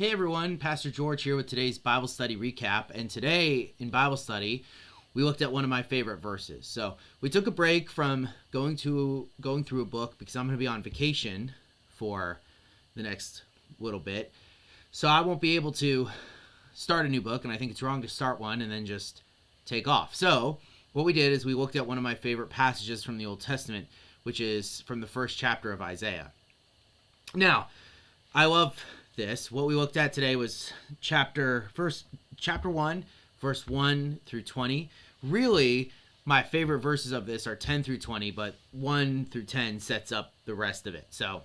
Hey everyone, Pastor George here with today's Bible study recap. And today in Bible study, we looked at one of my favorite verses. So we took a break from going through a book because I'm going to be on vacation for the next little bit. So I won't be able to start a new book, and I think it's wrong to start one and then just take off. So what we did is we looked at one of my favorite passages from the Old Testament, which is from the first chapter of Isaiah. Now, I love this. What we looked at today was chapter 1, verse 1 through 20. Really, my favorite verses of this are 10 through 20, but 1 through 10 sets up the rest of it. So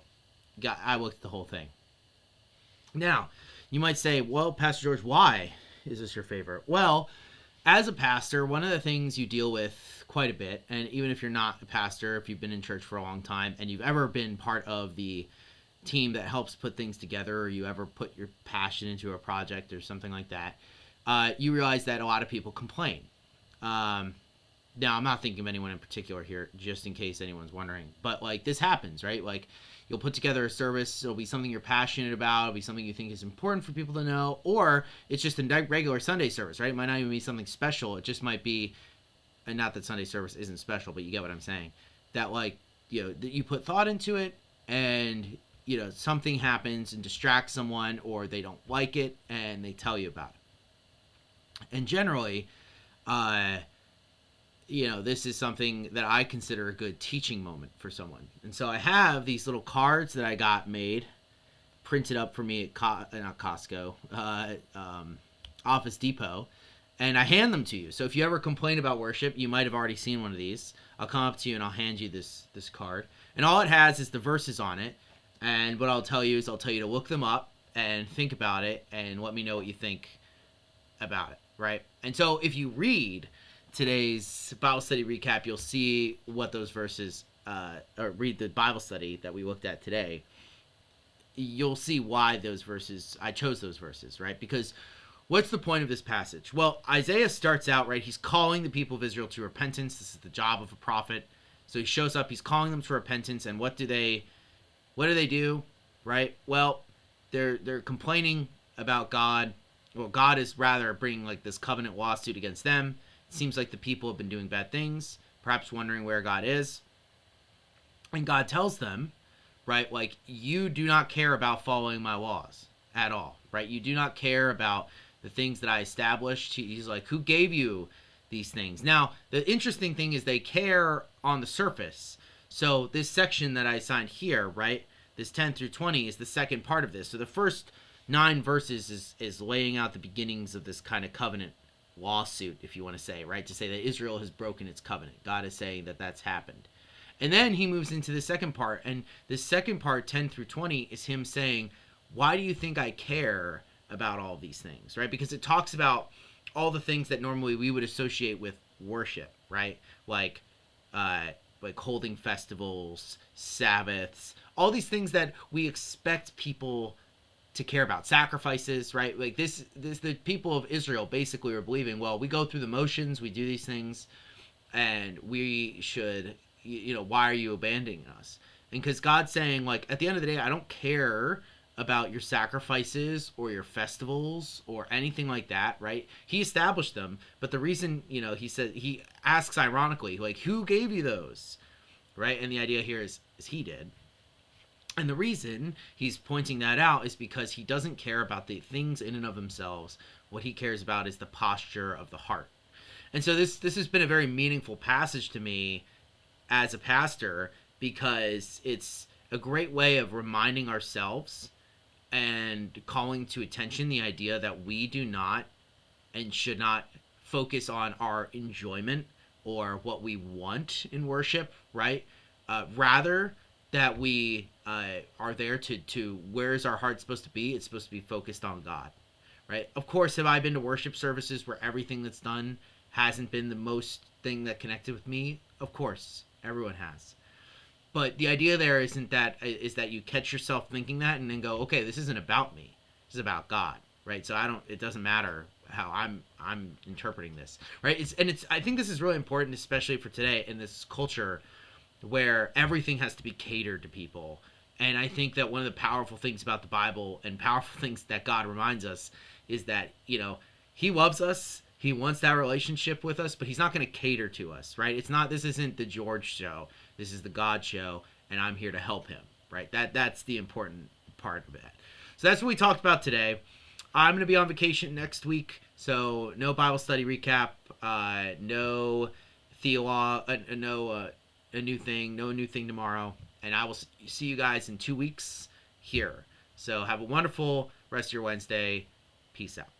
I looked at the whole thing. Now, you might say, well, Pastor George, why is this your favorite? Well, as a pastor, one of the things you deal with quite a bit, and even if you're not a pastor, if you've been in church for a long time and you've ever been part of the team that helps put things together, or you ever put your passion into a project or something like that, you realize that a lot of people complain. Now, I'm not thinking of anyone in particular here, just in case anyone's wondering, but like this happens, right? Like you'll put together a service, it'll be something you're passionate about, it'll be something you think is important for people to know, or it's just a regular Sunday service, right? It might not even be something special, it just might be, and not that Sunday service isn't special, but you get what I'm saying, that like, that you put thought into it, and something happens and distracts someone, or they don't like it and they tell you about it. And generally, this is something that I consider a good teaching moment for someone. And so I have these little cards that I got made, printed up for me at not Costco, Office Depot, and I hand them to you. So if you ever complain about worship, you might have already seen one of these. I'll come up to you and I'll hand you this card. And all it has is the verses on it. And what I'll tell you is to look them up and think about it and let me know what you think about it, right? And so if you read today's Bible study recap, you'll see what those verses, or read the Bible study that we looked at today, you'll see why I chose those verses, right? Because what's the point of this passage? Well, Isaiah starts out, right? He's calling the people of Israel to repentance. This is the job of a prophet. So he shows up, he's calling them to repentance, and what do they do, right? Well, they're complaining about God. Well, God is rather bringing like this covenant lawsuit against them. It seems like the people have been doing bad things, perhaps wondering where God is. And God tells them, right, like, you do not care about following my laws at all, right? You do not care about the things that I established. He's like, who gave you these things? Now, the interesting thing is they care on the surface. So this section that I assigned here, right, this 10 through 20 is the second part of this. So the first 9 verses is laying out the beginnings of this kind of covenant lawsuit, if you want to say, right, to say that Israel has broken its covenant. God is saying that that's happened. And then he moves into the second part, and the second part, 10 through 20, is him saying, why do you think I care about all these things, right? Because it talks about all the things that normally we would associate with worship, right? Like holding festivals, Sabbaths, all these things that we expect people to care about, sacrifices, right? Like this the people of Israel basically are believing, well, we go through the motions, we do these things, and we should, why are you abandoning us? And because God's saying, like, at the end of the day, I don't care about your sacrifices or your festivals or anything like that, right? He established them, but the reason, he asks ironically, like, who gave you those, right? And the idea here is he did. And the reason he's pointing that out is because he doesn't care about the things in and of themselves. What he cares about is the posture of the heart. And so this has been a very meaningful passage to me as a pastor, because it's a great way of reminding ourselves and calling to attention the idea that we do not and should not focus on our enjoyment or what we want in worship, right? Rather, that we are there to where's our heart supposed to be? It's supposed to be focused on God, right? Of course, have I been to worship services where everything that's done hasn't been the most thing that connected with me? Of course, everyone has. But the idea there is that you catch yourself thinking that and then go, okay, this isn't about me. This is about God, right? So it doesn't matter how I'm interpreting this, right? I think this is really important, especially for today in this culture where everything has to be catered to people And I think that one of the powerful things about the Bible and powerful things that God reminds us is that, he loves us. He wants that relationship with us, but he's not going to cater to us, right? This isn't the George show. This is the God show, and I'm here to help him, right? That's the important part of it. So that's what we talked about today. I'm going to be on vacation next week, so no Bible study recap, no a new thing tomorrow, and I will see you guys in 2 weeks here. So have a wonderful rest of your Wednesday. Peace out.